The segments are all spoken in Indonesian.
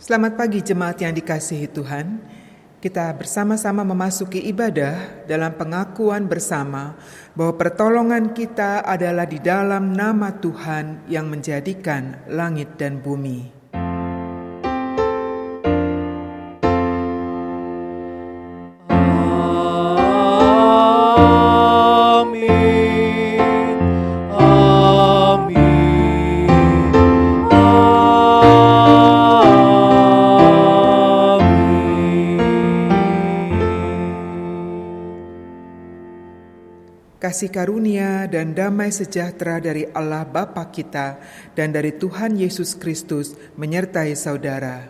Selamat pagi jemaat yang dikasihi Tuhan. Kita bersama-sama memasuki ibadah dalam pengakuan bersama bahwa pertolongan kita adalah di dalam nama Tuhan yang menjadikan langit dan bumi. Kasih karunia dan damai sejahtera dari Allah Bapa kita dan dari Tuhan Yesus Kristus menyertai saudara.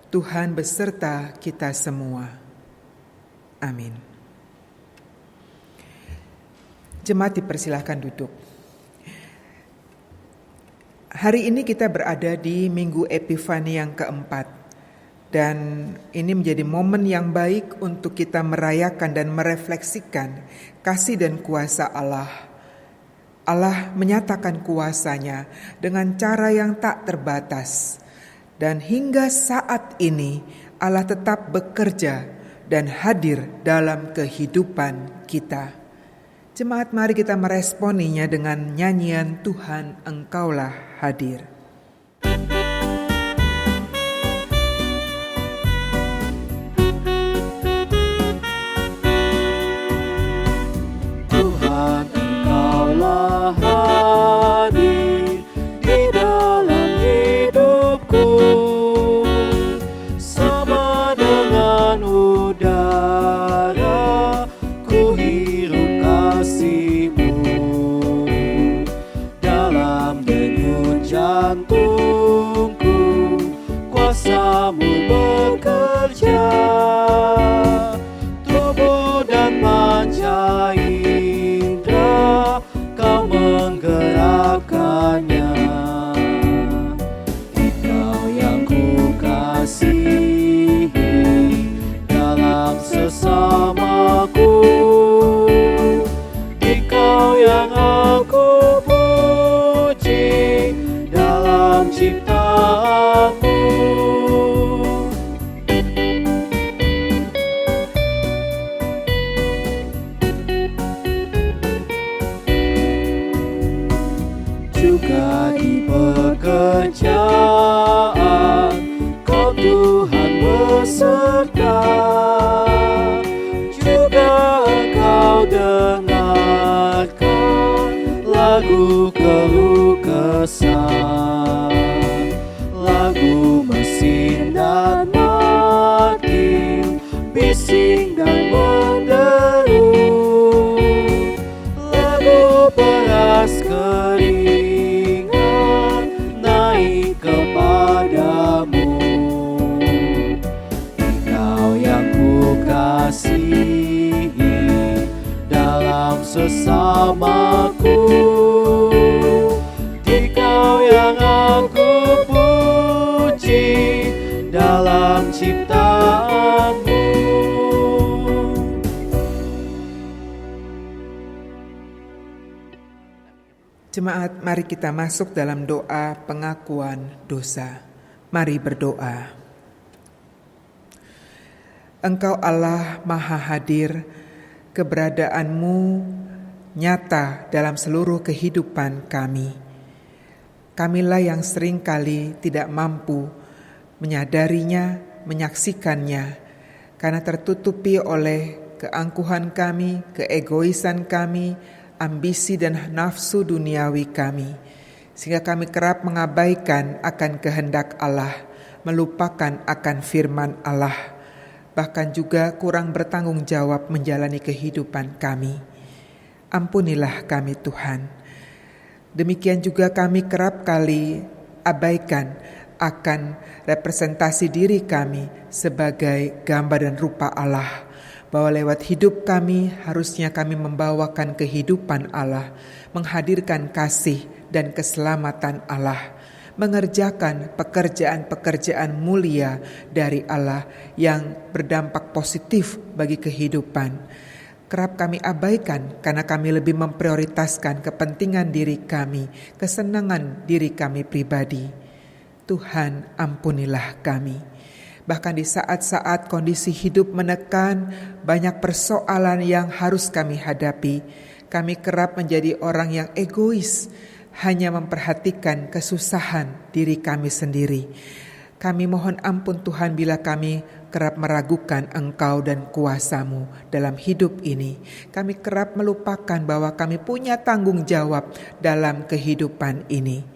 Tuhan beserta kita semua. Amin. Jemaat dipersilahkan duduk. Hari ini kita berada di Minggu Epifani yang keempat. Dan ini menjadi momen yang baik untuk kita merayakan dan merefleksikan kasih dan kuasa Allah. Allah menyatakan kuasanya dengan cara yang tak terbatas. Dan hingga saat ini Allah tetap bekerja dan hadir dalam kehidupan kita. Jemaat, mari kita meresponinya dengan nyanyian Tuhan Engkaulah Hadir. Juga di pekerjaan Kau Tuhan beserta, juga Engkau dengarkan lagu keluh kesah, lagu mesin dan martir, bising dan menderu, lagu peras kering kepadamu. Engkau yang kukasihi dalam sesamaku, Engkau yang aku puji dalam ciptaanmu. Jemaat, mari kita masuk dalam doa pengakuan dosa. Mari berdoa. Engkau Allah Maha Hadir, keberadaanmu nyata dalam seluruh kehidupan kami. Kamilah yang seringkali tidak mampu menyadarinya, menyaksikannya, karena tertutupi oleh keangkuhan kami, keegoisan kami, ambisi dan nafsu duniawi kami, sehingga kami kerap mengabaikan akan kehendak Allah, melupakan akan firman Allah, bahkan juga kurang bertanggung jawab menjalani kehidupan kami. Ampunilah kami Tuhan. Demikian juga kami kerap kali abaikan akan representasi diri kami sebagai gambar dan rupa Allah, bahwa lewat hidup kami harusnya kami membawakan kehidupan Allah, menghadirkan kasih dan keselamatan Allah, mengerjakan pekerjaan-pekerjaan mulia dari Allah yang berdampak positif bagi kehidupan. Kerap kami abaikan karena kami lebih memprioritaskan kepentingan diri kami, kesenangan diri kami pribadi. Tuhan ampunilah kami. Bahkan di saat-saat kondisi hidup menekan, banyak persoalan yang harus kami hadapi, kami kerap menjadi orang yang egois, hanya memperhatikan kesusahan diri kami sendiri. Kami mohon ampun Tuhan bila kami kerap meragukan Engkau dan kuasa-Mu dalam hidup ini. Kami kerap melupakan bahwa kami punya tanggung jawab dalam kehidupan ini.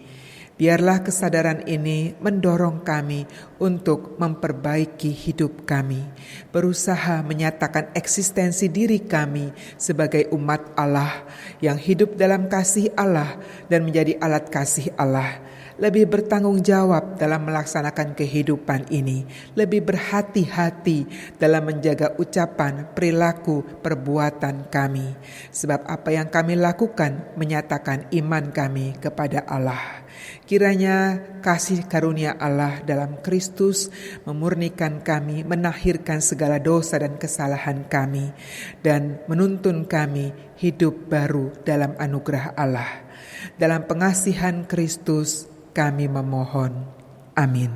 Biarlah kesadaran ini mendorong kami untuk memperbaiki hidup kami, berusaha menyatakan eksistensi diri kami sebagai umat Allah yang hidup dalam kasih Allah dan menjadi alat kasih Allah. Lebih bertanggung jawab dalam melaksanakan kehidupan ini, lebih berhati-hati dalam menjaga ucapan, perilaku, perbuatan kami. Sebab apa yang kami lakukan menyatakan iman kami kepada Allah. Kiranya kasih karunia Allah dalam Kristus memurnikan kami, menakhirkan segala dosa dan kesalahan kami, dan menuntun kami hidup baru dalam anugerah Allah. Dalam pengasihan Kristus kami memohon. Amin.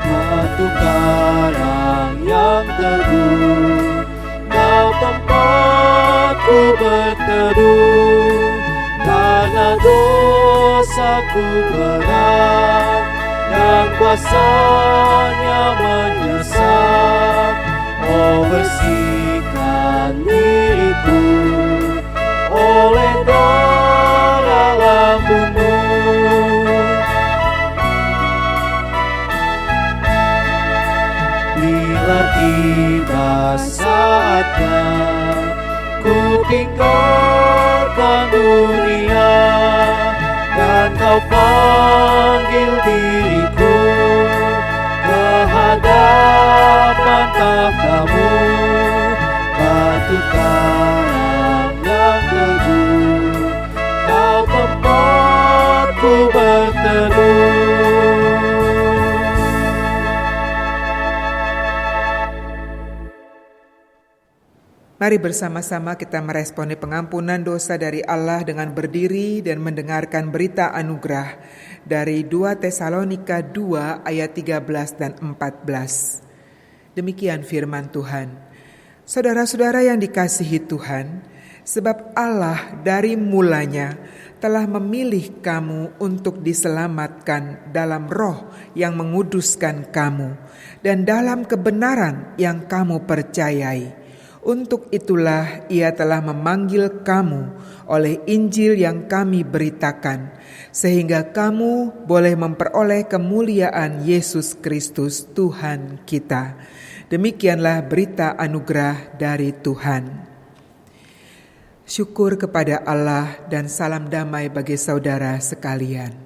Batu karang yang teguh, Kau tempatku berteduh, karena dosaku berat dan kuasanya menyesat. Oh, bersihkan diriku oleh darah lambungmu. Bila tiba saatnya ku tinggalkan dunia dan Kau panggil diriku ke hadapan takhta-Mu, batu karang yang teguh, Kau tempatku berteduh. Mari bersama-sama kita meresponi pengampunan dosa dari Allah dengan berdiri dan mendengarkan berita anugerah dari 2 Tesalonika 2 ayat 13 dan 14. Demikian firman Tuhan. Saudara-saudara yang dikasihi Tuhan, sebab Allah dari mulanya telah memilih kamu untuk diselamatkan dalam roh yang menguduskan kamu dan dalam kebenaran yang kamu percayai. Untuk itulah Ia telah memanggil kamu oleh Injil yang kami beritakan, sehingga kamu boleh memperoleh kemuliaan Yesus Kristus Tuhan kita. Demikianlah berita anugerah dari Tuhan. Syukur kepada Allah dan salam damai bagi saudara sekalian.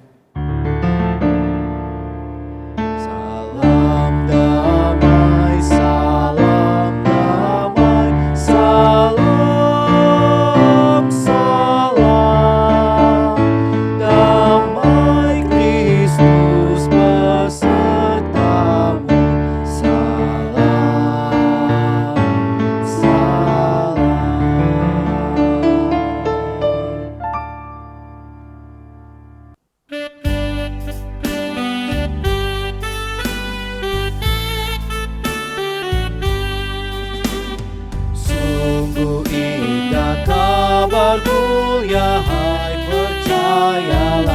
Ya hai percayalah,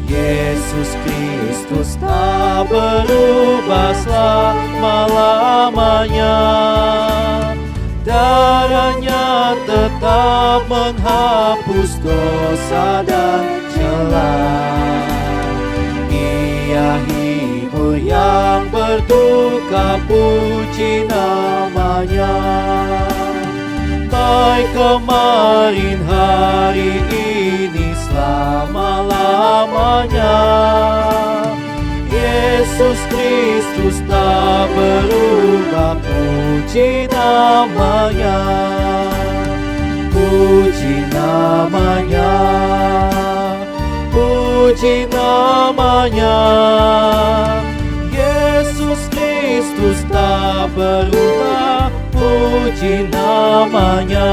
Yesus Kristus tak berubah selama-lamanya. Darahnya tetap menghapus dosa dan celah. Ia hibur yang berduka, puji namanya. Baik kemarin, hari ini, selama-lamanya. Yesus Kristus tak berubah, puji namanya. Puji namanya, puji namanya. Yesus Kristus Kristus tak berubah, puji namanya.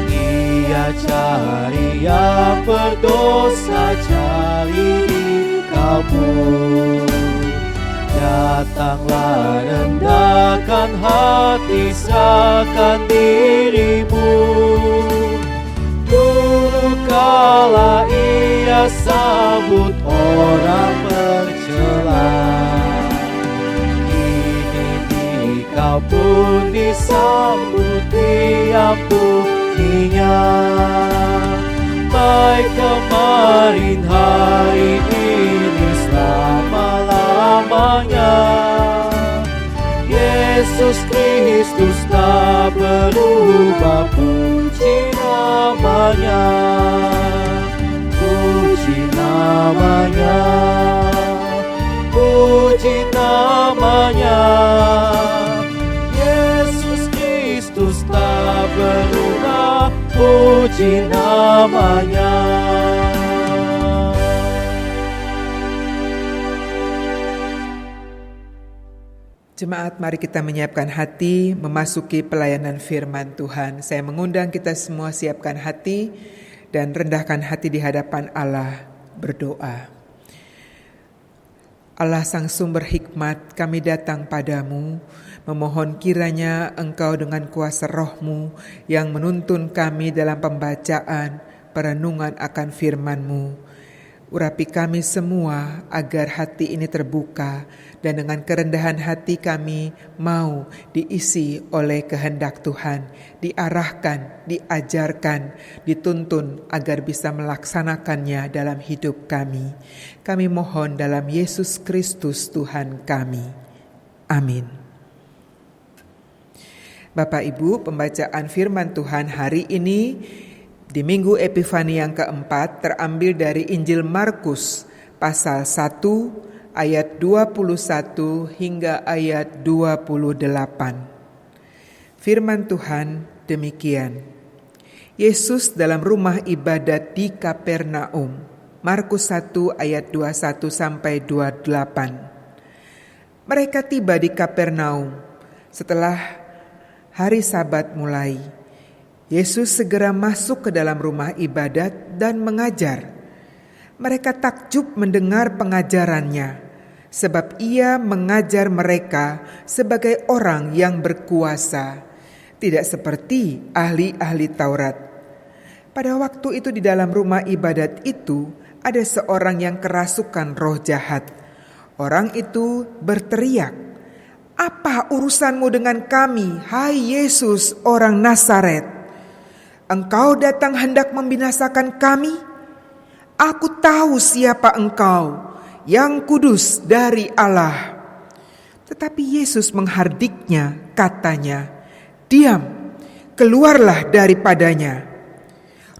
Ia cari yang berdosa, cari di kabur. Datanglah, rendahkan hati, serahkan dirimu. Dulu kala ia sambut orang bercela, kini dikau pun disambut, diampuninya. Baik kemarin, hari ini, selama-lamanya. Yesus Kristus tak berubah, puji namanya. Puji namanya, puji namanya. Yesus Kristus tak berubah, puji namanya. Jemaat, mari kita menyiapkan hati memasuki pelayanan firman Tuhan. Saya mengundang kita semua siapkan hati dan rendahkan hati di hadapan Allah, berdoa. Allah Sang Sumber Hikmat, kami datang padamu, memohon kiranya Engkau dengan kuasa roh-Mu yang menuntun kami dalam pembacaan, perenungan akan firman-Mu. Urapi kami semua agar hati ini terbuka dan dengan kerendahan hati kami mau diisi oleh kehendak Tuhan, diarahkan, diajarkan, dituntun agar bisa melaksanakannya dalam hidup kami. Kami mohon dalam Yesus Kristus Tuhan kami. Amin. Bapak Ibu, pembacaan firman Tuhan hari ini di Minggu Epifani yang keempat terambil dari Injil Markus pasal 1 ayat 21 hingga ayat 28. Firman Tuhan demikian. Yesus dalam rumah ibadat di Kapernaum. Markus 1 ayat 21 sampai 28. Mereka tiba di Kapernaum setelah hari Sabat mulai. Yesus segera masuk ke dalam rumah ibadat dan mengajar. Mereka takjub mendengar pengajarannya, sebab ia mengajar mereka sebagai orang yang berkuasa, tidak seperti ahli-ahli Taurat. Pada waktu itu di dalam rumah ibadat itu ada seorang yang kerasukan roh jahat. Orang itu berteriak, "Apa urusanmu dengan kami, hai Yesus, orang Nazaret? Engkau datang hendak membinasakan kami? Aku tahu siapa engkau, yang kudus dari Allah." Tetapi Yesus menghardiknya, katanya, "Diam, keluarlah daripadanya."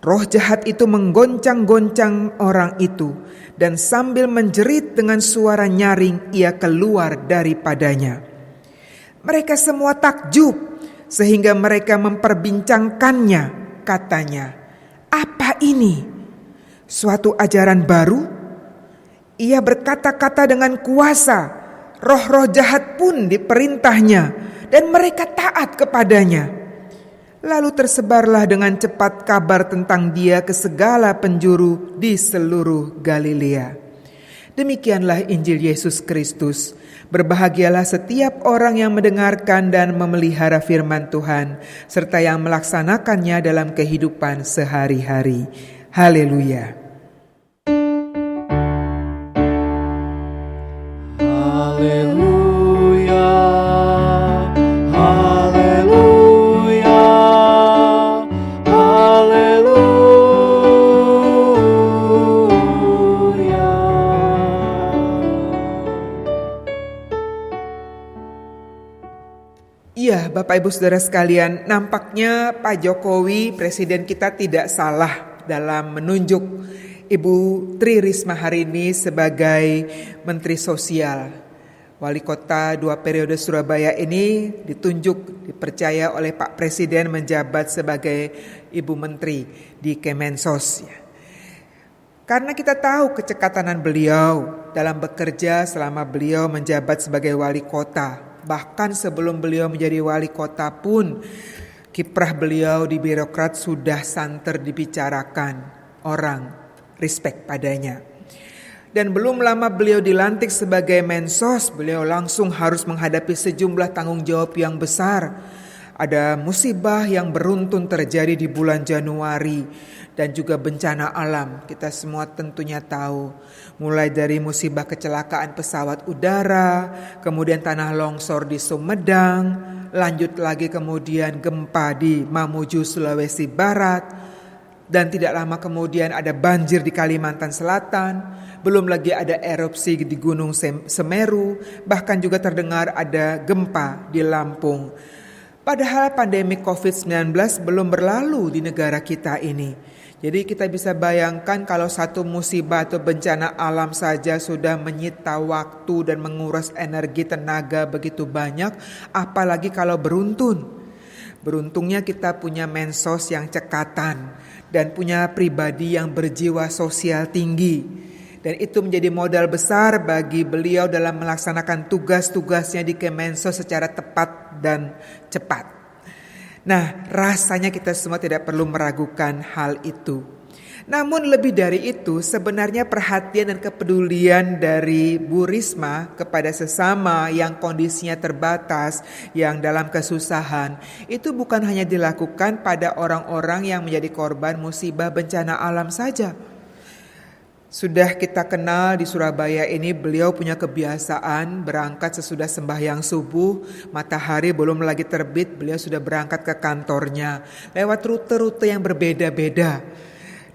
Roh jahat itu menggoncang-goncang orang itu, dan sambil menjerit dengan suara nyaring, ia keluar daripadanya. Mereka semua takjub, sehingga mereka memperbincangkannya. Katanya, "Apa ini? Suatu ajaran baru?" Ia berkata-kata dengan kuasa, roh-roh jahat pun diperintahnya, dan mereka taat kepadanya. Lalu tersebarlah dengan cepat kabar tentang dia ke segala penjuru di seluruh Galilea. Demikianlah Injil Yesus Kristus. Berbahagialah setiap orang yang mendengarkan dan memelihara firman Tuhan, serta yang melaksanakannya dalam kehidupan sehari-hari. Haleluya. Haleluya, haleluya, haleluya. Iya, Bapak Ibu Saudara sekalian, nampaknya Pak Jokowi, Presiden kita, tidak salah dalam menunjuk Ibu Tri Risma hari ini sebagai Menteri Sosial. Wali Kota 2 periode Surabaya ini ditunjuk, dipercaya oleh Pak Presiden menjabat sebagai Ibu Menteri di Kemensos. Karena kita tahu kecekatanan beliau dalam bekerja selama beliau menjabat sebagai wali kota. Bahkan sebelum beliau menjadi wali kota pun, kiprah beliau di birokrat sudah santer dibicarakan. Orang respect padanya. Dan belum lama beliau dilantik sebagai mensos, beliau langsung harus menghadapi sejumlah tanggung jawab yang besar. Ada musibah yang beruntun terjadi di bulan Januari dan juga bencana alam. Kita semua tentunya tahu. Mulai dari musibah kecelakaan pesawat udara, kemudian tanah longsor di Sumedang, lanjut lagi kemudian gempa di Mamuju, Sulawesi Barat, dan tidak lama kemudian ada banjir di Kalimantan Selatan, belum lagi ada erupsi di Gunung Semeru, bahkan juga terdengar ada gempa di Lampung. Padahal pandemi COVID-19 belum berlalu di negara kita ini. Jadi kita bisa bayangkan kalau satu musibah atau bencana alam saja sudah menyita waktu dan menguras energi tenaga begitu banyak, apalagi kalau beruntun. Beruntungnya kita punya mensos yang cekatan dan punya pribadi yang berjiwa sosial tinggi. Dan itu menjadi modal besar bagi beliau dalam melaksanakan tugas-tugasnya di Kemensos secara tepat dan cepat. Nah, rasanya kita semua tidak perlu meragukan hal itu. Namun lebih dari itu, sebenarnya perhatian dan kepedulian dari Bu Risma kepada sesama yang kondisinya terbatas, yang dalam kesusahan, itu bukan hanya dilakukan pada orang-orang yang menjadi korban musibah bencana alam saja. Sudah kita kenal di Surabaya ini, beliau punya kebiasaan berangkat sesudah sembahyang subuh, matahari belum lagi terbit, beliau sudah berangkat ke kantornya lewat rute-rute yang berbeda-beda.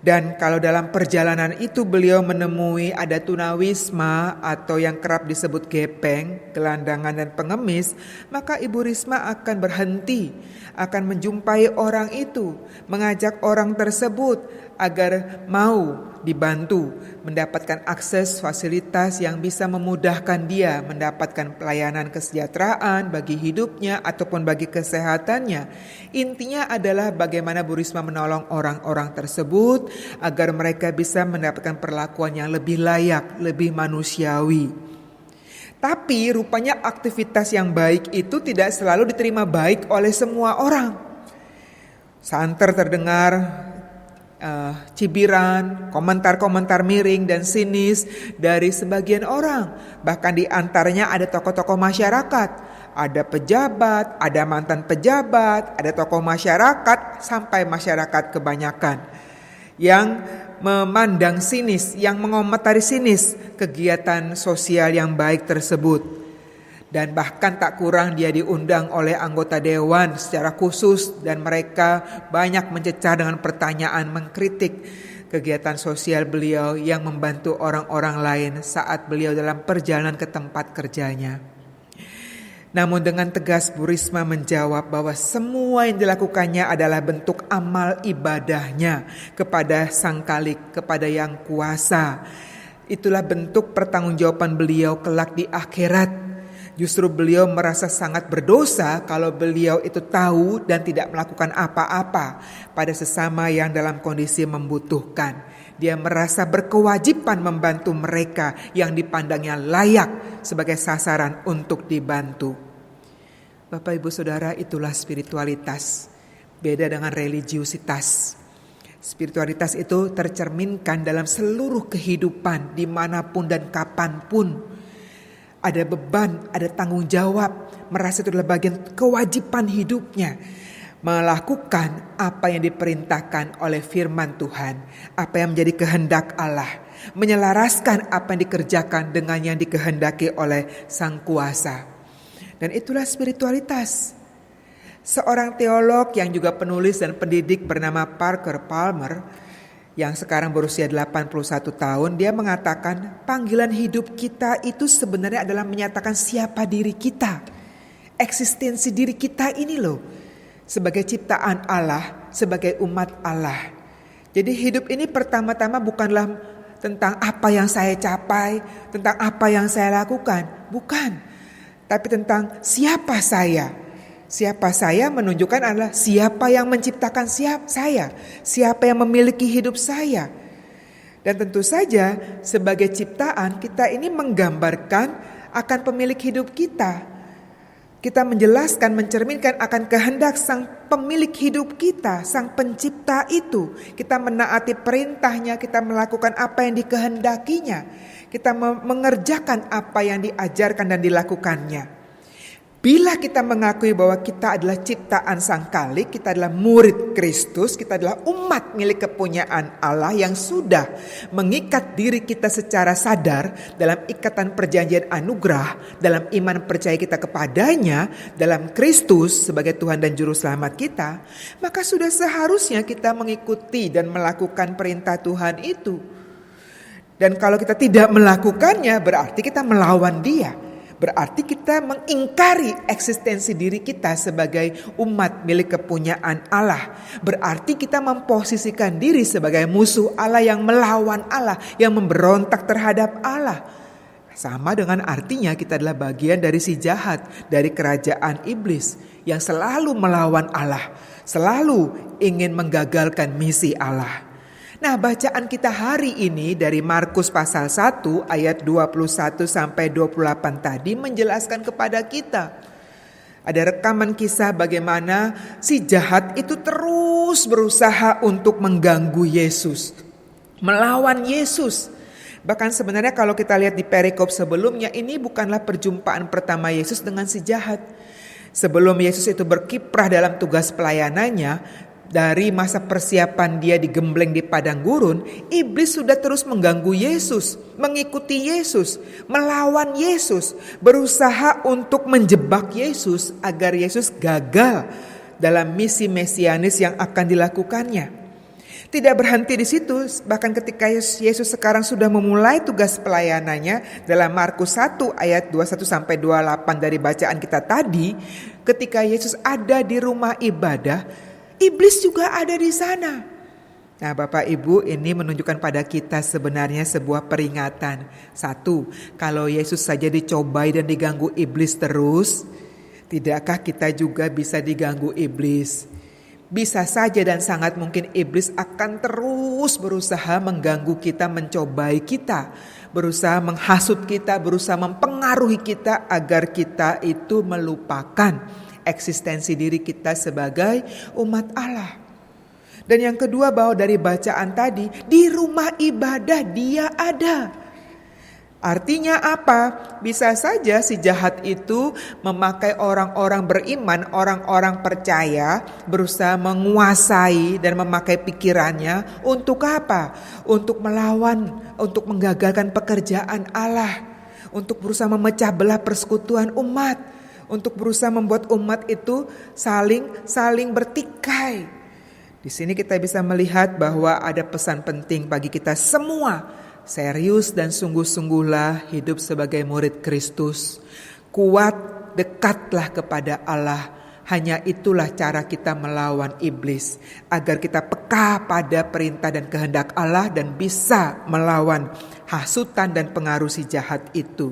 Dan kalau dalam perjalanan itu beliau menemui ada tunawisma atau yang kerap disebut gepeng, gelandangan dan pengemis, maka Ibu Risma akan berhenti, akan menjumpai orang itu, mengajak orang tersebut agar mau dibantu mendapatkan akses fasilitas yang bisa memudahkan dia mendapatkan pelayanan kesejahteraan bagi hidupnya ataupun bagi kesehatannya. Intinya adalah bagaimana Bu Risma menolong orang-orang tersebut agar mereka bisa mendapatkan perlakuan yang lebih layak, lebih manusiawi. Tapi rupanya aktivitas yang baik itu tidak selalu diterima baik oleh semua orang. Santer terdengar cibiran, komentar-komentar miring dan sinis dari sebagian orang. Bahkan di antaranya ada tokoh-tokoh masyarakat, ada pejabat, ada mantan pejabat, ada tokoh masyarakat, sampai masyarakat kebanyakan yang memandang sinis, yang mengomentari sinis kegiatan sosial yang baik tersebut. Dan bahkan tak kurang dia diundang oleh anggota dewan secara khusus dan mereka banyak mencecar dengan pertanyaan, mengkritik kegiatan sosial beliau yang membantu orang-orang lain saat beliau dalam perjalanan ke tempat kerjanya. Namun dengan tegas Bu Risma menjawab bahwa semua yang dilakukannya adalah bentuk amal ibadahnya kepada Sang Khalik, kepada Yang Kuasa. Itulah bentuk pertanggungjawaban beliau kelak di akhirat. Justru beliau merasa sangat berdosa kalau beliau itu tahu dan tidak melakukan apa-apa pada sesama yang dalam kondisi membutuhkan. Dia merasa berkewajiban membantu mereka yang dipandangnya layak sebagai sasaran untuk dibantu. Bapak Ibu Saudara, itulah spiritualitas. Beda dengan religiusitas. Spiritualitas itu tercerminkan dalam seluruh kehidupan dimanapun dan kapanpun. Ada beban, ada tanggung jawab, merasa itu adalah bagian kewajiban hidupnya. Melakukan apa yang diperintahkan oleh firman Tuhan, apa yang menjadi kehendak Allah. Menyelaraskan apa yang dikerjakan dengan yang dikehendaki oleh Sang Kuasa. Dan itulah spiritualitas. Seorang teolog yang juga penulis dan pendidik bernama Parker Palmer, yang sekarang berusia 81 tahun, dia mengatakan panggilan hidup kita itu sebenarnya adalah menyatakan siapa diri kita. Eksistensi diri kita ini loh, sebagai ciptaan Allah, sebagai umat Allah. Jadi hidup ini pertama-tama bukanlah tentang apa yang saya capai, tentang apa yang saya lakukan. Bukan, tapi tentang siapa saya. Siapa saya menunjukkan adalah siapa yang menciptakan saya, siapa yang memiliki hidup saya. Dan tentu saja sebagai ciptaan kita ini menggambarkan akan pemilik hidup kita. Kita menjelaskan, mencerminkan akan kehendak sang pemilik hidup kita, sang pencipta itu. Kita menaati perintahnya, kita melakukan apa yang dikehendakinya. Kita mengerjakan apa yang diajarkan dan dilakukannya. Bila kita mengakui bahwa kita adalah ciptaan Sang Khalik, kita adalah murid Kristus, kita adalah umat milik kepunyaan Allah yang sudah mengikat diri kita secara sadar dalam ikatan perjanjian anugerah, dalam iman percaya kita kepadanya, dalam Kristus sebagai Tuhan dan Juru Selamat kita, maka sudah seharusnya kita mengikuti dan melakukan perintah Tuhan itu. Dan kalau kita tidak melakukannya, berarti kita melawan Dia. Berarti kita mengingkari eksistensi diri kita sebagai umat milik kepunyaan Allah. Berarti kita memposisikan diri sebagai musuh Allah yang melawan Allah, yang memberontak terhadap Allah. Sama dengan artinya kita adalah bagian dari si jahat, dari kerajaan iblis yang selalu melawan Allah, selalu ingin menggagalkan misi Allah. Nah, bacaan kita hari ini dari Markus pasal 1 ayat 21 sampai 28 tadi menjelaskan kepada kita. Ada rekaman kisah bagaimana si jahat itu terus berusaha untuk mengganggu Yesus, melawan Yesus. Bahkan sebenarnya kalau kita lihat di perikop sebelumnya, ini bukanlah perjumpaan pertama Yesus dengan si jahat. Sebelum Yesus itu berkiprah dalam tugas pelayanannya, dari masa persiapan dia digembleng di padang gurun, iblis sudah terus mengganggu Yesus, mengikuti Yesus, melawan Yesus, berusaha untuk menjebak Yesus agar Yesus gagal dalam misi mesianis yang akan dilakukannya. Tidak berhenti di situ, bahkan ketika Yesus sekarang sudah memulai tugas pelayanannya dalam Markus 1 ayat 21 sampai 28 dari bacaan kita tadi, ketika Yesus ada di rumah ibadah, iblis juga ada di sana. Nah, Bapak Ibu, ini menunjukkan pada kita sebenarnya sebuah peringatan. Satu, kalau Yesus saja dicobai dan diganggu iblis terus, tidakkah kita juga bisa diganggu iblis? Bisa saja dan sangat mungkin iblis akan terus berusaha mengganggu kita, mencobai kita, berusaha menghasut kita, berusaha mempengaruhi kita agar kita itu melupakan eksistensi diri kita sebagai umat Allah. Dan yang kedua, bahwa dari bacaan tadi, di rumah ibadah dia ada. Artinya apa? Bisa saja si jahat itu memakai orang-orang beriman, orang-orang percaya, berusaha menguasai dan memakai pikirannya untuk apa? Untuk melawan, untuk menggagalkan pekerjaan Allah, untuk berusaha memecah belah persekutuan umat, untuk berusaha membuat umat itu saling bertikai. Di sini kita bisa melihat bahwa ada pesan penting bagi kita semua. Serius dan sungguh-sungguhlah hidup sebagai murid Kristus. Kuat, dekatlah kepada Allah. Hanya itulah cara kita melawan iblis, agar kita peka pada perintah dan kehendak Allah dan bisa melawan hasutan dan pengaruh si jahat itu.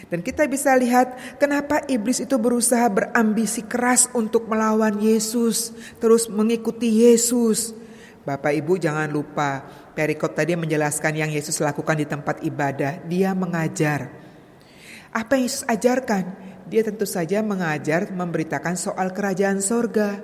Dan kita bisa lihat kenapa iblis itu berusaha berambisi keras untuk melawan Yesus, terus mengikuti Yesus. Bapak Ibu jangan lupa, perikop tadi menjelaskan yang Yesus lakukan di tempat ibadah. Dia mengajar. Apa yang Yesus ajarkan? Dia tentu saja mengajar, memberitakan soal kerajaan sorga.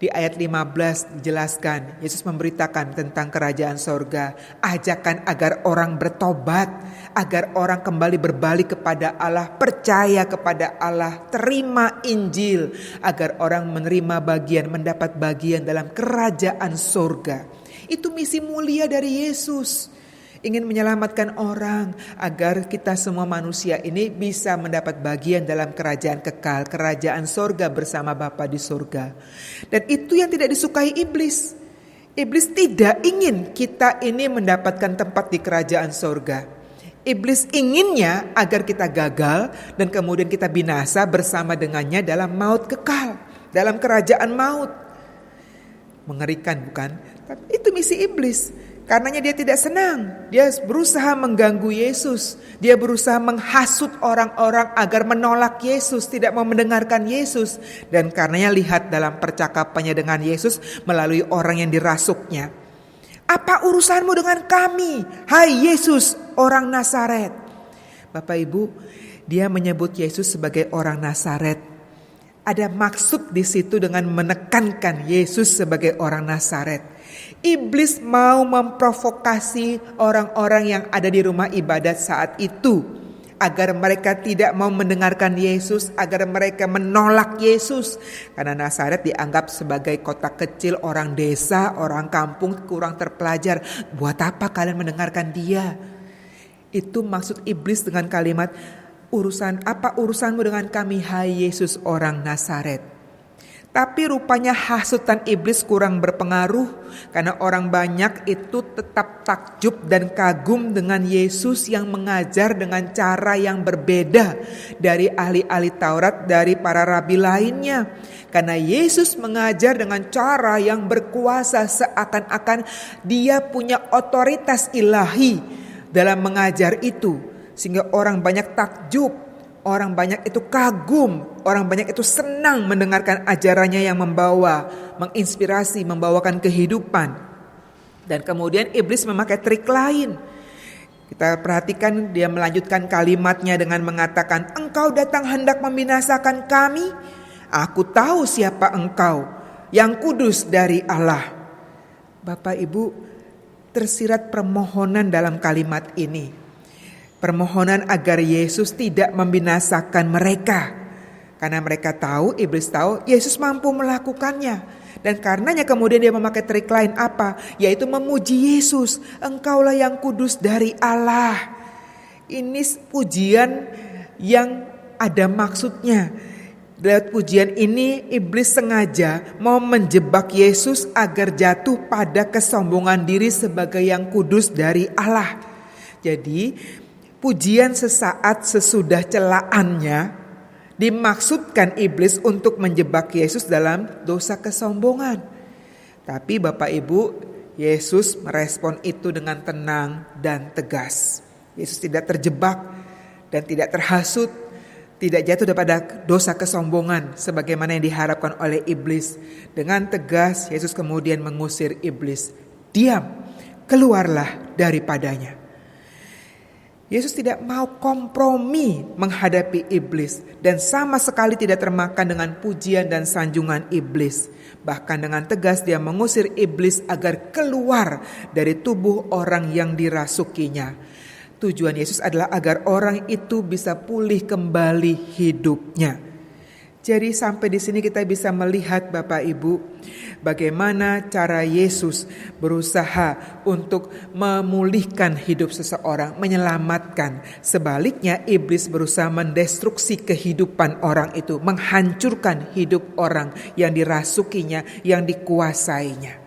Di ayat 15 dijelaskan, Yesus memberitakan tentang kerajaan sorga. Ajakan agar orang bertobat, agar orang kembali berbalik kepada Allah, percaya kepada Allah, terima Injil. Agar orang menerima bagian, mendapat bagian dalam kerajaan sorga. Itu misi mulia dari Yesus. Ingin menyelamatkan orang agar kita semua manusia ini bisa mendapat bagian dalam kerajaan kekal, kerajaan sorga bersama Bapa di sorga. Dan itu yang tidak disukai iblis. Iblis tidak ingin kita ini mendapatkan tempat di kerajaan sorga. Iblis inginnya agar kita gagal dan kemudian kita binasa bersama dengannya dalam maut kekal, dalam kerajaan maut. Mengerikan bukan? Tapi itu misi iblis. Karenanya dia tidak senang. Dia berusaha mengganggu Yesus. Dia berusaha menghasut orang-orang agar menolak Yesus, tidak mau mendengarkan Yesus. Dan karenanya lihat dalam percakapannya dengan Yesus melalui orang yang dirasuknya. Apa urusanmu dengan kami, hai Yesus orang Nazaret? Bapak Ibu, dia menyebut Yesus sebagai orang Nazaret. Ada maksud di situ dengan menekankan Yesus sebagai orang Nazaret. Iblis mau memprovokasi orang-orang yang ada di rumah ibadat saat itu, agar mereka tidak mau mendengarkan Yesus, agar mereka menolak Yesus. Karena Nazaret dianggap sebagai kota kecil, orang desa, orang kampung, kurang terpelajar. Buat apa kalian mendengarkan dia? Itu maksud iblis dengan kalimat, apa urusanmu dengan kami, hai Yesus orang Nazaret? Tapi rupanya hasutan iblis kurang berpengaruh, karena orang banyak itu tetap takjub dan kagum dengan Yesus yang mengajar dengan cara yang berbeda dari ahli-ahli Taurat, dari para rabi lainnya. Karena Yesus mengajar dengan cara yang berkuasa, seakan-akan dia punya otoritas ilahi dalam mengajar itu. Sehingga orang banyak takjub, orang banyak itu kagum, orang banyak itu senang mendengarkan ajarannya yang menginspirasi, membawakan kehidupan. Dan kemudian iblis memakai trik lain. Kita perhatikan dia melanjutkan kalimatnya dengan mengatakan, engkau datang hendak membinasakan kami? Aku tahu siapa engkau, yang kudus dari Allah. Bapak Ibu, tersirat permohonan dalam kalimat ini. Permohonan agar Yesus tidak membinasakan mereka. Karena mereka tahu, iblis tahu, Yesus mampu melakukannya. Dan karenanya kemudian dia memakai trik lain apa? Yaitu memuji Yesus. Engkaulah yang kudus dari Allah. Ini pujian yang ada maksudnya. Lewat pujian ini iblis sengaja mau menjebak Yesus agar jatuh pada kesombongan diri sebagai yang kudus dari Allah. Jadi pujian sesaat sesudah celaannya dimaksudkan iblis untuk menjebak Yesus dalam dosa kesombongan. Tapi Bapak Ibu, Yesus merespon itu dengan tenang dan tegas. Yesus tidak terjebak dan tidak terhasut, tidak jatuh pada dosa kesombongan sebagaimana yang diharapkan oleh iblis. Dengan tegas Yesus kemudian mengusir iblis. Diam, keluarlah daripadanya. Yesus tidak mau kompromi menghadapi iblis dan sama sekali tidak termakan dengan pujian dan sanjungan iblis. Bahkan dengan tegas dia mengusir iblis agar keluar dari tubuh orang yang dirasukinya. Tujuan Yesus adalah agar orang itu bisa pulih kembali hidupnya. Jadi sampai di sini kita bisa melihat Bapak Ibu bagaimana cara Yesus berusaha untuk memulihkan hidup seseorang, menyelamatkan. Sebaliknya iblis berusaha mendestruksi kehidupan orang itu, menghancurkan hidup orang yang dirasukinya, yang dikuasainya.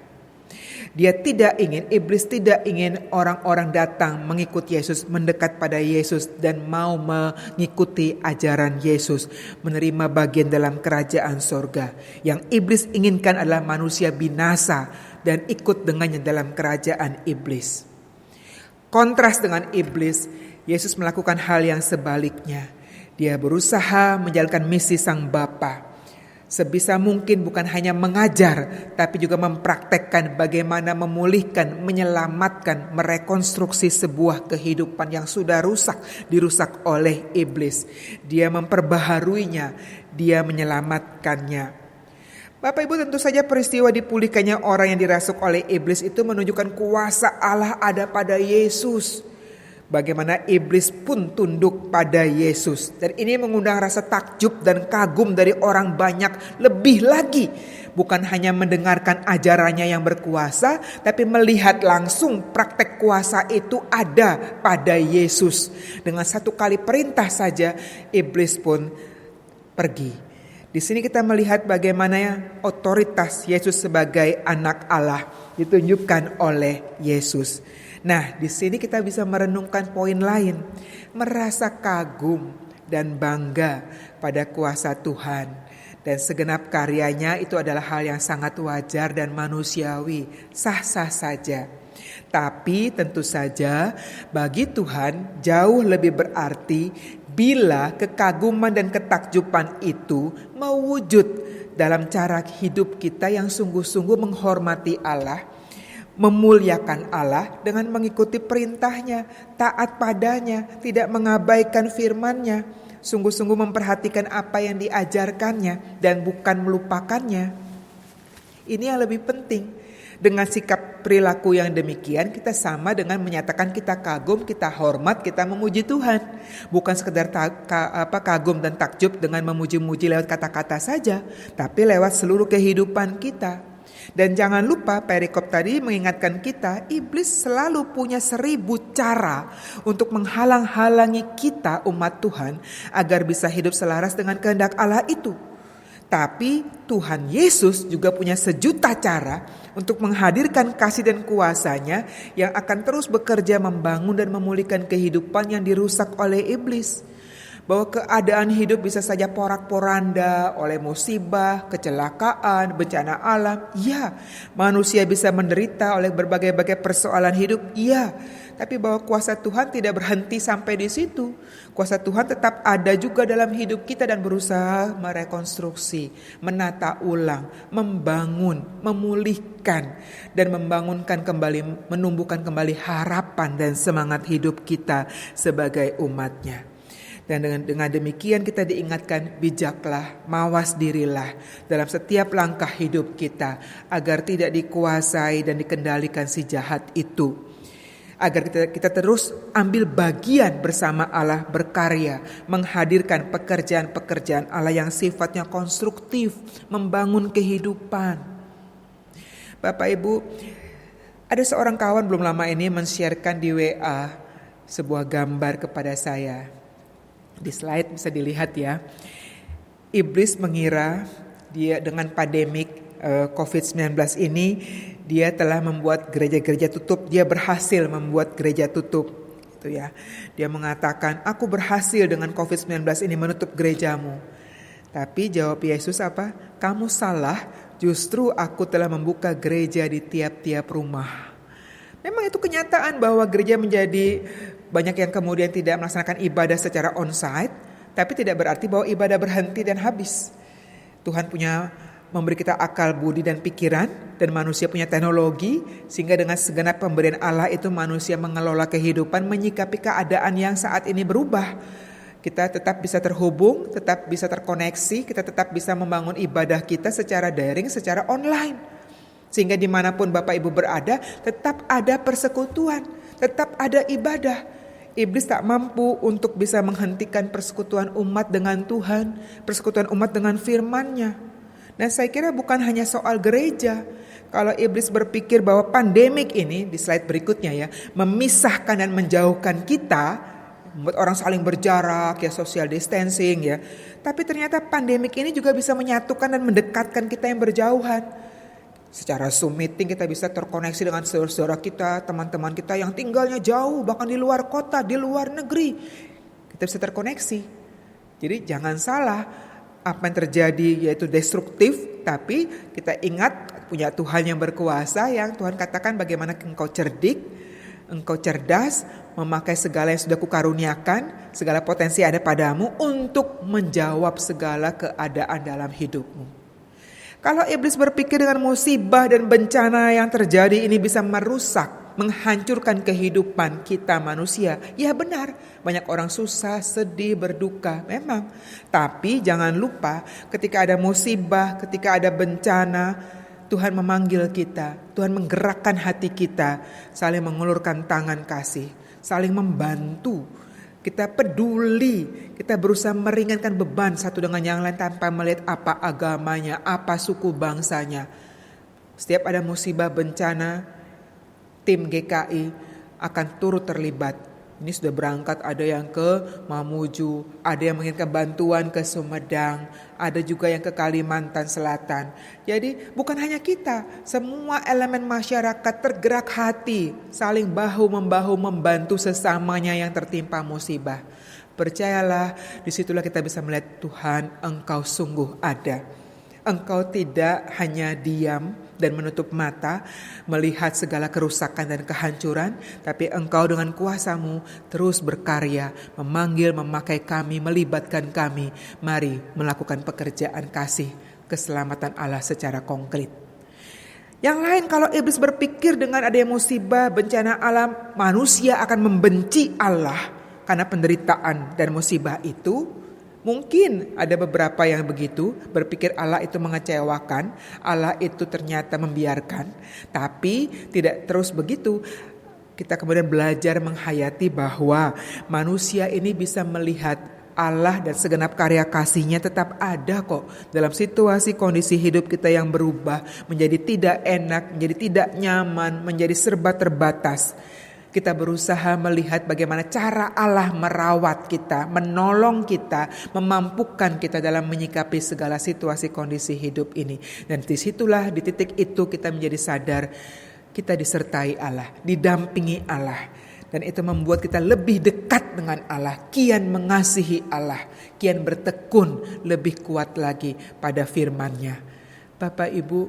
Iblis tidak ingin orang-orang datang mengikuti Yesus, mendekat pada Yesus dan mau mengikuti ajaran Yesus, menerima bagian dalam kerajaan sorga. Yang iblis inginkan adalah manusia binasa dan ikut dengannya dalam kerajaan iblis. Kontras dengan iblis, Yesus melakukan hal yang sebaliknya. Dia berusaha menjalankan misi Sang Bapa. Sebisa mungkin bukan hanya mengajar, tapi juga mempraktekkan bagaimana memulihkan, menyelamatkan, merekonstruksi sebuah kehidupan yang sudah dirusak oleh iblis. Dia memperbaharuinya, dia menyelamatkannya. Bapak Ibu, tentu saja peristiwa dipulihkannya orang yang dirasuk oleh iblis itu menunjukkan kuasa Allah ada pada Yesus. Bagaimana iblis pun tunduk pada Yesus. Dan ini mengundang rasa takjub dan kagum dari orang banyak. Lebih lagi, bukan hanya mendengarkan ajarannya yang berkuasa, tapi melihat langsung praktek kuasa itu ada pada Yesus. Dengan satu kali perintah saja, iblis pun pergi. Di sini kita melihat bagaimana otoritas Yesus sebagai anak Allah ditunjukkan oleh Yesus. Nah, di sini kita bisa merenungkan poin lain, merasa kagum dan bangga pada kuasa Tuhan. Dan segenap karyanya itu adalah hal yang sangat wajar dan manusiawi, sah-sah saja. Tapi tentu saja bagi Tuhan jauh lebih berarti bila kekaguman dan ketakjuban itu mewujud dalam cara hidup kita yang sungguh-sungguh menghormati Allah, memuliakan Allah dengan mengikuti perintahnya, taat padanya, tidak mengabaikan firman-Nya, sungguh-sungguh memperhatikan apa yang diajarkannya dan bukan melupakannya. Ini yang lebih penting. Dengan sikap perilaku yang demikian, kita sama dengan menyatakan kita kagum, kita hormat, kita memuji Tuhan. Bukan sekedar kagum dan takjub dengan memuji-muji lewat kata-kata saja, tapi lewat seluruh kehidupan kita. Dan jangan lupa perikop tadi mengingatkan kita, iblis selalu punya 1000 cara untuk menghalang-halangi kita umat Tuhan agar bisa hidup selaras dengan kehendak Allah itu. Tapi Tuhan Yesus juga punya 1.000.000 cara untuk menghadirkan kasih dan kuasa-Nya yang akan terus bekerja membangun dan memulihkan kehidupan yang dirusak oleh iblis. Bahwa keadaan hidup bisa saja porak-poranda oleh musibah, kecelakaan, bencana alam. Ya, manusia bisa menderita oleh berbagai-bagai persoalan hidup. Ya, tapi bahwa kuasa Tuhan tidak berhenti sampai di situ. Kuasa Tuhan tetap ada juga dalam hidup kita dan berusaha merekonstruksi, menata ulang, membangun, memulihkan, dan membangunkan kembali, menumbuhkan kembali harapan dan semangat hidup kita sebagai umat-Nya. Dan dengan demikian kita diingatkan, bijaklah, mawas dirilah dalam setiap langkah hidup kita agar tidak dikuasai dan dikendalikan si jahat itu. Agar kita terus ambil bagian bersama Allah berkarya, menghadirkan pekerjaan-pekerjaan Allah yang sifatnya konstruktif, membangun kehidupan. Bapak Ibu, ada seorang kawan belum lama ini men-sharekan di WA sebuah gambar kepada saya. Di slide bisa dilihat ya. Iblis mengira dia dengan pandemik COVID-19 ini dia telah membuat gereja-gereja tutup. Dia berhasil membuat gereja tutup, gitu ya. Dia mengatakan, aku berhasil dengan COVID-19 ini menutup gerejamu. Tapi jawab Yesus apa? Kamu salah, justru aku telah membuka gereja di tiap-tiap rumah. Memang itu kenyataan bahwa gereja menjadi banyak yang kemudian tidak melaksanakan ibadah secara onsite, tapi tidak berarti bahwa ibadah berhenti dan habis. Tuhan punya memberi kita akal budi dan pikiran, dan manusia punya teknologi, sehingga dengan segenap pemberian Allah itu manusia mengelola kehidupan, menyikapi keadaan yang saat ini berubah. Kita tetap bisa terhubung, tetap bisa terkoneksi, kita tetap bisa membangun ibadah kita secara daring, secara online. Sehingga dimanapun Bapak Ibu berada, tetap ada persekutuan, tetap ada ibadah. Iblis tak mampu untuk bisa menghentikan persekutuan umat dengan Tuhan, persekutuan umat dengan firman-Nya. Dan saya kira bukan hanya soal gereja. Kalau iblis berpikir bahwa pandemik ini, di slide berikutnya ya, memisahkan dan menjauhkan kita, membuat orang saling berjarak, ya social distancing ya. Tapi ternyata pandemik ini juga bisa menyatukan dan mendekatkan kita yang berjauhan. Secara Zoom meeting kita bisa terkoneksi dengan saudara-saudara kita, teman-teman kita yang tinggalnya jauh, bahkan di luar kota, di luar negeri. Kita bisa terkoneksi. Jadi jangan salah, apa yang terjadi yaitu destruktif, tapi kita ingat punya Tuhan yang berkuasa, yang Tuhan katakan bagaimana engkau cerdik, engkau cerdas, memakai segala yang sudah kukaruniakan, segala potensi ada padamu untuk menjawab segala keadaan dalam hidupmu. Kalau iblis berpikir dengan musibah dan bencana yang terjadi ini bisa merusak, menghancurkan kehidupan kita manusia. Ya benar, banyak orang susah, sedih, berduka, memang. Tapi jangan lupa ketika ada musibah, ketika ada bencana, Tuhan memanggil kita, Tuhan menggerakkan hati kita, saling mengulurkan tangan kasih, saling membantu. Kita peduli, kita berusaha meringankan beban satu dengan yang lain tanpa melihat apa agamanya, apa suku bangsanya. Setiap ada musibah bencana, tim GKI akan turut terlibat. Ini sudah berangkat, ada yang ke Mamuju, ada yang mengirimkan bantuan ke Sumedang, ada juga yang ke Kalimantan Selatan. Jadi bukan hanya kita, semua elemen masyarakat tergerak hati, saling bahu-membahu membantu sesamanya yang tertimpa musibah. Percayalah, disitulah kita bisa melihat Tuhan, engkau sungguh ada. Engkau tidak hanya diam dan menutup mata melihat segala kerusakan dan kehancuran, tapi engkau dengan kuasamu terus berkarya, memanggil, memakai kami, melibatkan kami. Mari melakukan pekerjaan kasih, keselamatan Allah secara konkret. Yang lain, kalau iblis berpikir dengan adanya musibah, bencana alam, manusia akan membenci Allah karena penderitaan dan musibah itu. Mungkin ada beberapa yang begitu, berpikir Allah itu mengecewakan, Allah itu ternyata membiarkan. Tapi tidak terus begitu. Kita kemudian belajar menghayati bahwa manusia ini bisa melihat Allah dan segenap karya kasih-Nya tetap ada kok dalam situasi kondisi hidup kita yang berubah menjadi tidak enak, menjadi tidak nyaman, menjadi serba terbatas. Kita berusaha melihat bagaimana cara Allah merawat kita, menolong kita, memampukan kita dalam menyikapi segala situasi kondisi hidup ini. Dan disitulah, di titik itu kita menjadi sadar kita disertai Allah, didampingi Allah. Dan itu membuat kita lebih dekat dengan Allah, kian mengasihi Allah, kian bertekun lebih kuat lagi pada firman-Nya. Bapak Ibu,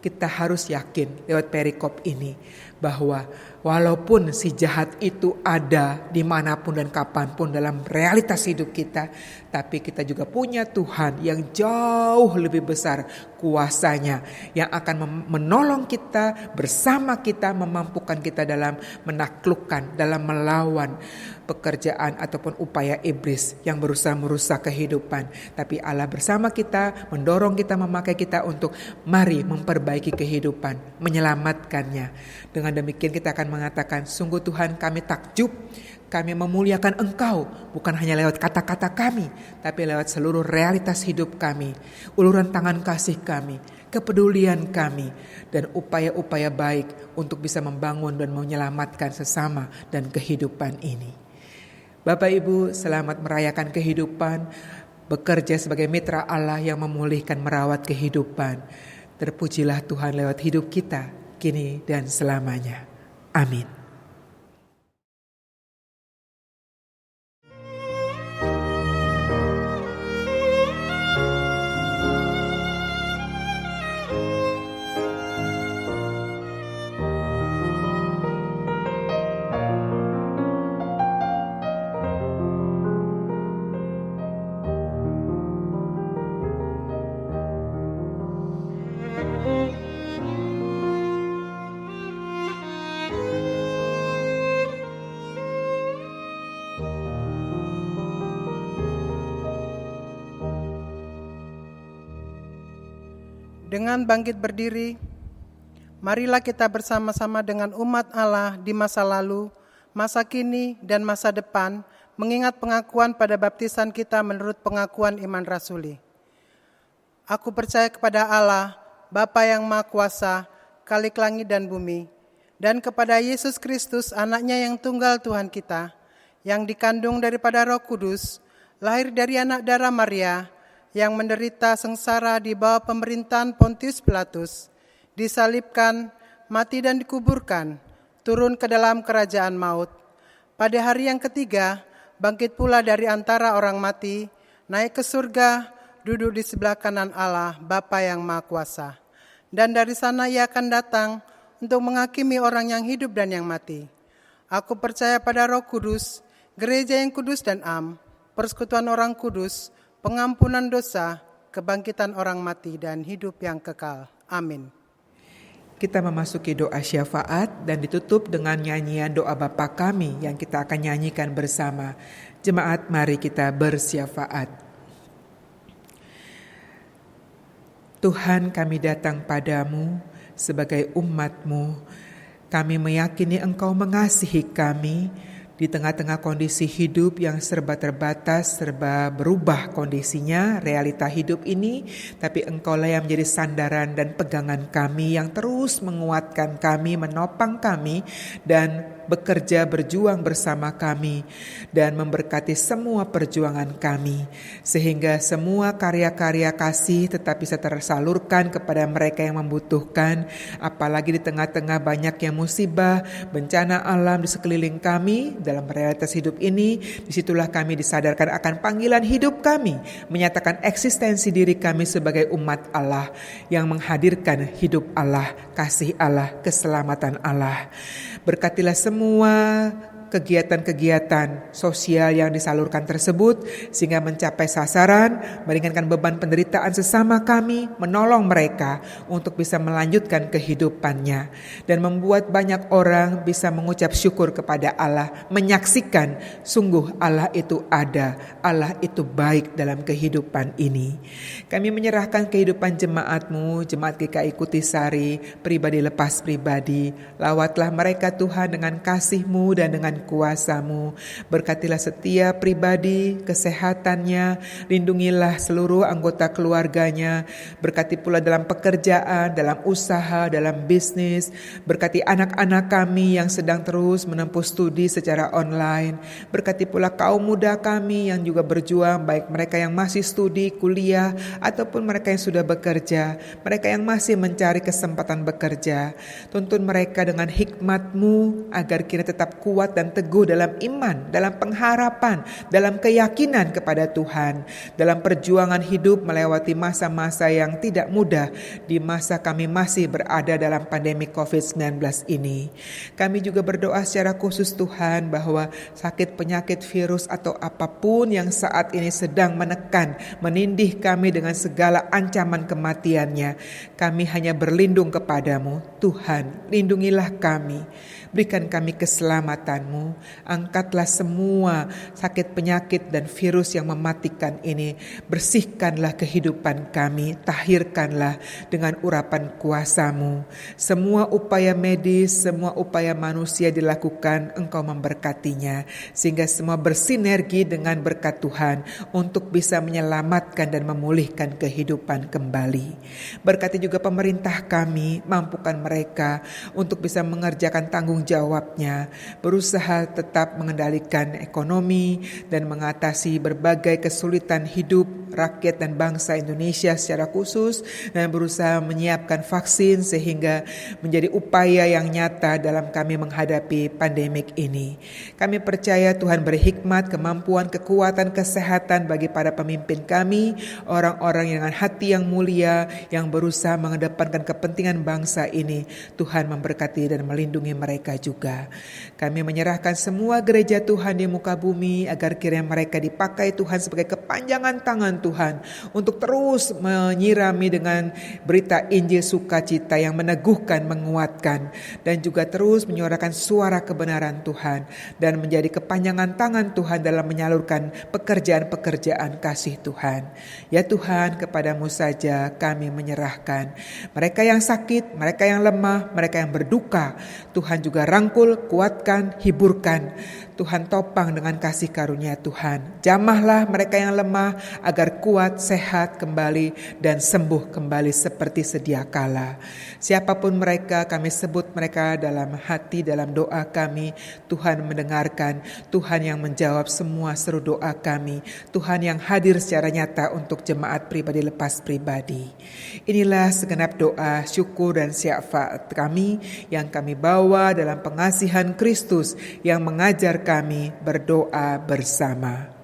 kita harus yakin lewat perikop ini bahwa walaupun si jahat itu ada dimanapun dan kapanpun dalam realitas hidup kita, tapi kita juga punya Tuhan yang jauh lebih besar kuasanya, yang akan menolong kita, bersama kita, memampukan kita dalam menaklukkan, dalam melawan pekerjaan ataupun upaya iblis yang berusaha merusak kehidupan. Tapi Allah bersama kita, mendorong kita, memakai kita untuk mari memperbaiki kehidupan, menyelamatkannya. Dengan demikian kita akan mengatakan, sungguh Tuhan, kami takjub, kami memuliakan Engkau, bukan hanya lewat kata-kata kami, tapi lewat seluruh realitas hidup kami, uluran tangan kasih kami, kepedulian kami, dan upaya-upaya baik untuk bisa membangun dan menyelamatkan sesama dan kehidupan ini. Bapak Ibu, selamat merayakan kehidupan, bekerja sebagai mitra Allah yang memulihkan, merawat kehidupan. Terpujilah Tuhan lewat hidup kita, kini dan selamanya. Amin. Dengan bangkit berdiri, marilah kita bersama-sama dengan umat Allah di masa lalu, masa kini, dan masa depan, mengingat pengakuan pada baptisan kita menurut pengakuan iman rasuli. Aku percaya kepada Allah, Bapa yang Maha Kuasa, Khalik langit dan bumi, dan kepada Yesus Kristus, anaknya yang tunggal Tuhan kita, yang dikandung daripada Roh Kudus, lahir dari anak darah Maria, yang menderita sengsara di bawah pemerintahan Pontius Pilatus, disalibkan, mati dan dikuburkan, turun ke dalam kerajaan maut. Pada hari yang ketiga, bangkit pula dari antara orang mati, naik ke surga, duduk di sebelah kanan Allah, Bapa yang Maha Kuasa. Dan dari sana Ia akan datang untuk menghakimi orang yang hidup dan yang mati. Aku percaya pada Roh Kudus, gereja yang kudus dan am, persekutuan orang kudus, pengampunan dosa, kebangkitan orang mati, dan hidup yang kekal. Amin. Kita memasuki doa syafaat dan ditutup dengan nyanyian doa Bapa Kami yang kita akan nyanyikan bersama. Jemaat, mari kita bersyafaat. Tuhan, kami datang padamu sebagai umat-Mu. Kami meyakini Engkau mengasihi kami di tengah-tengah kondisi hidup yang serba terbatas, serba berubah kondisinya, realita hidup ini. Tapi Engkaulah yang menjadi sandaran dan pegangan kami, yang terus menguatkan kami, menopang kami, dan bekerja berjuang bersama kami, dan memberkati semua perjuangan kami, sehingga semua karya-karya kasih tetap bisa tersalurkan kepada mereka yang membutuhkan, apalagi di tengah-tengah banyaknya musibah, bencana alam di sekeliling kami. Dalam realitas hidup ini, disitulah kami disadarkan akan panggilan hidup kami, menyatakan eksistensi diri kami sebagai umat Allah yang menghadirkan hidup Allah, kasih Allah, keselamatan Allah. Berkatilah semua kegiatan-kegiatan sosial yang disalurkan tersebut sehingga mencapai sasaran, meringankan beban penderitaan sesama kami, menolong mereka untuk bisa melanjutkan kehidupannya dan membuat banyak orang bisa mengucap syukur kepada Allah, menyaksikan sungguh Allah itu ada, Allah itu baik dalam kehidupan ini. Kami menyerahkan kehidupan jemaat-Mu, jemaat GKI Kutisari, pribadi lepas pribadi. Lawatlah mereka Tuhan dengan kasih-Mu dan dengan kuasa-Mu. Berkatilah setiap pribadi, kesehatannya, lindungilah seluruh anggota keluarganya, berkati pula dalam pekerjaan, dalam usaha, dalam bisnis, berkati anak-anak kami yang sedang terus menempuh studi secara online, berkati pula kaum muda kami yang juga berjuang, baik mereka yang masih studi, kuliah, ataupun mereka yang sudah bekerja, mereka yang masih mencari kesempatan bekerja. Tuntun mereka dengan hikmat-Mu agar kita tetap kuat dan teguh dalam iman, dalam pengharapan, dalam keyakinan kepada Tuhan, dalam perjuangan hidup melewati masa-masa yang tidak mudah di masa kami masih berada dalam pandemi COVID-19 ini. Kami juga berdoa secara khusus Tuhan bahwa sakit penyakit virus atau apapun yang saat ini sedang menekan, menindih kami dengan segala ancaman kematiannya, kami hanya berlindung kepadamu. Tuhan, lindungilah kami. Berikan kami keselamatan-Mu. Angkatlah semua sakit penyakit dan virus yang mematikan ini. Bersihkanlah kehidupan kami. Tahirkanlah dengan urapan kuasa-Mu. Semua upaya medis, semua upaya manusia dilakukan, Engkau memberkatinya. Sehingga semua bersinergi dengan berkat Tuhan untuk bisa menyelamatkan dan memulihkan kehidupan kembali. Berkati juga pemerintah kami, mampukan mereka untuk bisa mengerjakan tanggung jawabnya, berusaha tetap mengendalikan ekonomi dan mengatasi berbagai kesulitan hidup rakyat dan bangsa Indonesia secara khusus, dan berusaha menyiapkan vaksin sehingga menjadi upaya yang nyata dalam kami menghadapi pandemik ini. Kami percaya Tuhan beri hikmat, kemampuan, kekuatan, kesehatan bagi para pemimpin kami, orang-orang dengan hati yang mulia yang berusaha mengedepankan kepentingan bangsa ini. Tuhan memberkati dan melindungi mereka juga. Kami menyerahkan semua gereja Tuhan di muka bumi agar kiranya mereka dipakai Tuhan sebagai kepanjangan tangan Tuhan untuk terus menyirami dengan berita Injil sukacita yang meneguhkan, menguatkan, dan juga terus menyuarakan suara kebenaran Tuhan dan menjadi kepanjangan tangan Tuhan dalam menyalurkan pekerjaan-pekerjaan kasih Tuhan. Ya Tuhan, kepadamu saja kami menyerahkan mereka yang sakit, mereka yang lemah, mereka yang berduka. Tuhan juga rangkul, kuatkan, hiburkan. Tuhan topang dengan kasih karunia Tuhan. Jamahlah mereka yang lemah agar kuat, sehat kembali dan sembuh kembali seperti sedia kala. Siapapun mereka, kami sebut mereka dalam hati, dalam doa kami. Tuhan mendengarkan, Tuhan yang menjawab semua seru doa kami. Tuhan yang hadir secara nyata untuk jemaat pribadi lepas pribadi. Inilah segenap doa, syukur dan syafaat kami yang kami bawa dalam pengasihan Kristus yang mengajar kami berdoa bersama.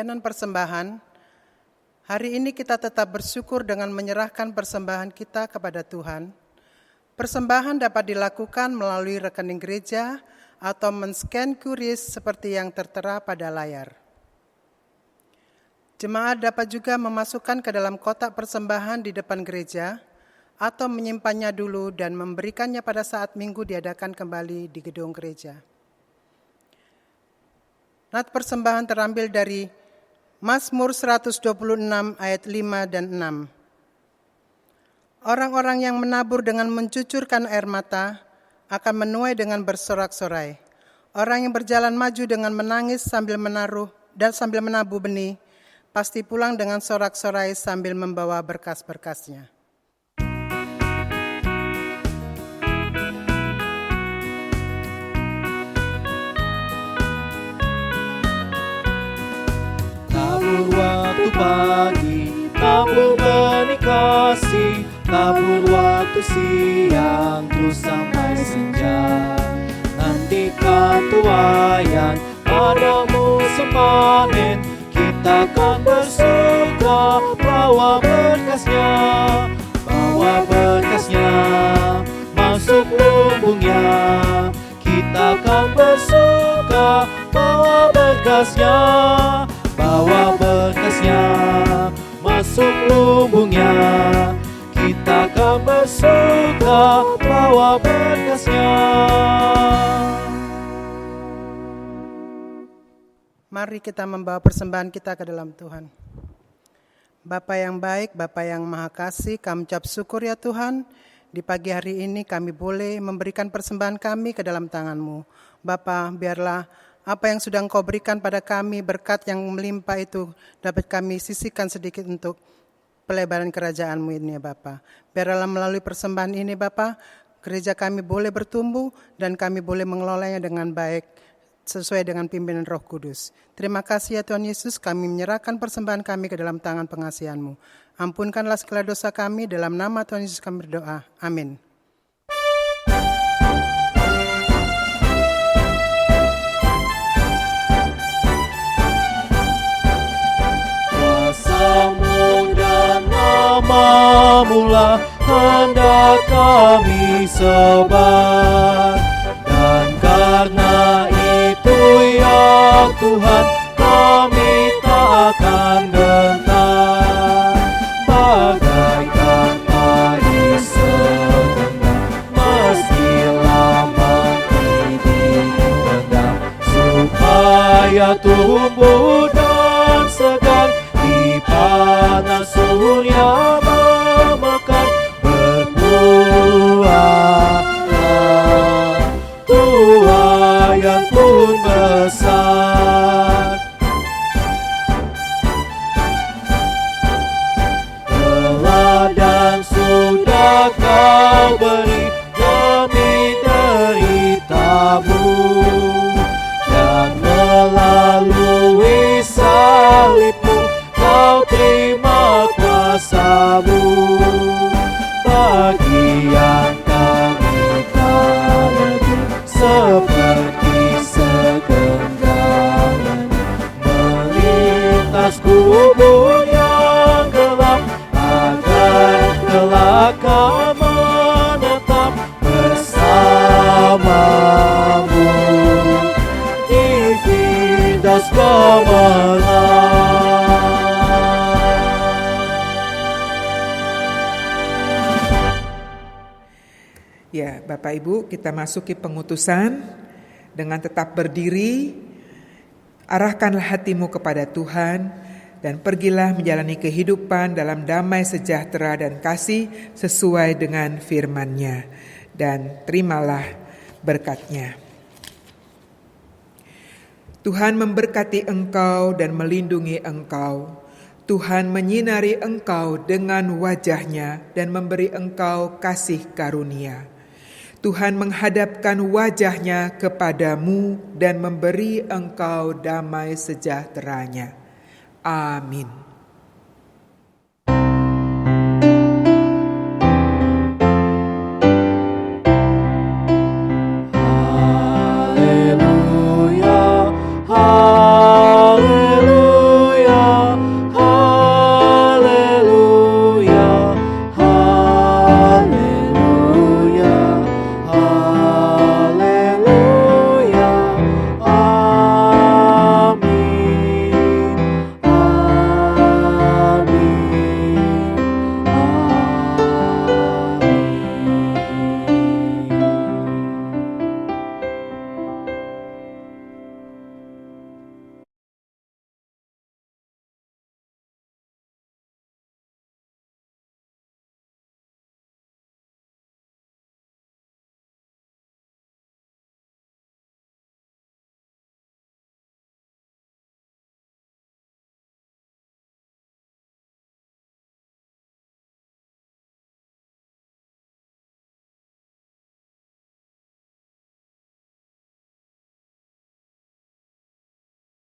pelayanan persembahan, hari ini kita tetap bersyukur dengan menyerahkan persembahan kita kepada Tuhan. Persembahan dapat dilakukan melalui rekening gereja atau men-scan QRIS seperti yang tertera pada layar. Jemaat dapat juga memasukkan ke dalam kotak persembahan di depan gereja atau menyimpannya dulu dan memberikannya pada saat minggu diadakan kembali di gedung gereja. Nat persembahan terambil dari Mazmur 126 ayat 5 dan 6. Orang-orang yang menabur dengan mencucurkan air mata akan menuai dengan bersorak-sorai. Orang yang berjalan maju dengan menangis sambil menabuh benih, pasti pulang dengan sorak-sorai sambil membawa berkas-berkasnya. Tabur waktu pagi, tabur benih kasih, tabur waktu siang, terus sampai senja. Nantikan tuaian pada musim panen, kita akan bersuka bawa berkasnya, masuk lumbungnya. Kita akan bersuka bawa berkasnya, masuk lumbungnya. Kita akan bersuka bawa berkasnya. Mari kita membawa persembahan kita ke dalam Tuhan. Bapa yang baik, Bapa yang maha kasih, kami ucap syukur ya Tuhan. Di pagi hari ini kami boleh memberikan persembahan kami ke dalam tangan-Mu. Bapa, biarlah apa yang sudah Engkau berikan pada kami, berkat yang melimpah itu dapat kami sisihkan sedikit untuk pelebaran kerajaan-Mu ini ya Bapa. Biarlah melalui persembahan ini Bapa, gereja kami boleh bertumbuh dan kami boleh mengelolanya dengan baik sesuai dengan pimpinan Roh Kudus. Terima kasih ya Tuhan Yesus, kami menyerahkan persembahan kami ke dalam tangan pengasihan-Mu. Ampunkanlah segala dosa kami, dalam nama Tuhan Yesus kami berdoa. Amin. Kuasa-Mu dan nama-Mu-lah hendak kami sebar, dan karena itu ya Tuhan, kami tak akan gentar. Bagaikan padi segenggam, mestilah menghidup rendam, supaya tumbuh dan segar di panas surya memakan berbuah. Tuaian pun besar, teladan sudah Kau beri demi derita-Mu, dan melalui salib-Mu Kau terima kuasa-Mu. Bagian kami tak lebih seperti segenggaman melintas kubur yang gelap, agar kelak kau menetap bersama-Mu di Firdaus Gemilang. Ya, Bapak Ibu, kita masuki pengutusan dengan tetap berdiri. Arahkanlah hatimu kepada Tuhan dan pergilah menjalani kehidupan dalam damai sejahtera dan kasih sesuai dengan firman-Nya, dan terimalah berkat-Nya. Tuhan memberkati engkau dan melindungi engkau. Tuhan menyinari engkau dengan wajah-Nya dan memberi engkau kasih karunia. Tuhan menghadapkan wajah-Nya kepadamu dan memberi engkau damai sejahtera-Nya. Amin.